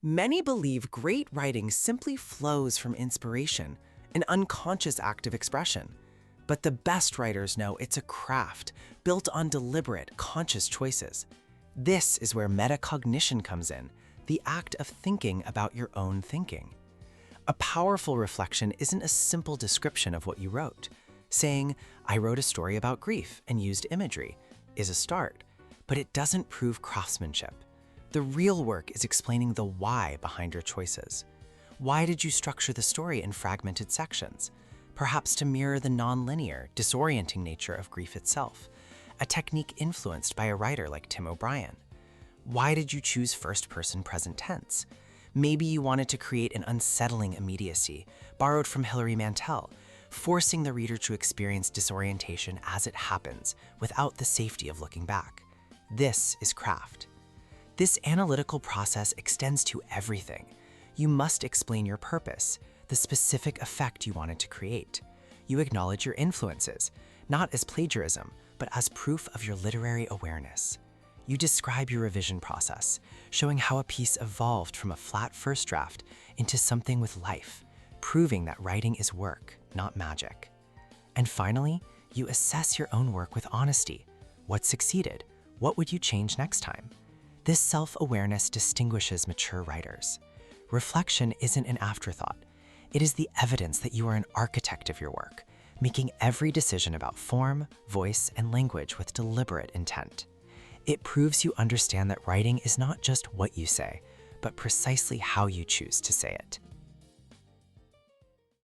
Many believe great writing simply flows from inspiration, an unconscious act of expression. But the best writers know it's a craft built on deliberate, conscious choices. This is where metacognition comes in, the act of thinking about your own thinking. A powerful reflection isn't a simple description of what you wrote. Saying, "I wrote a story about grief and used imagery," is a start, but it doesn't prove craftsmanship. The real work is explaining the why behind your choices. Why did you structure the story in fragmented sections? Perhaps to mirror the non-linear, disorienting nature of grief itself, a technique influenced by a writer like Tim O'Brien. Why did you choose first-person present tense? Maybe you wanted to create an unsettling immediacy, borrowed from Hilary Mantel, forcing the reader to experience disorientation as it happens, without the safety of looking back. This is craft. This analytical process extends to everything. You must explain your purpose, the specific effect you wanted to create. You acknowledge your influences, not as plagiarism, but as proof of your literary awareness. You describe your revision process, showing how a piece evolved from a flat first draft into something with life, proving that writing is work, not magic. And finally, you assess your own work with honesty. What succeeded? What would you change next time? This self-awareness distinguishes mature writers. Reflection isn't an afterthought. It is the evidence that you are an architect of your work, making every decision about form, voice, and language with deliberate intent. It proves you understand that writing is not just what you say, but precisely how you choose to say it.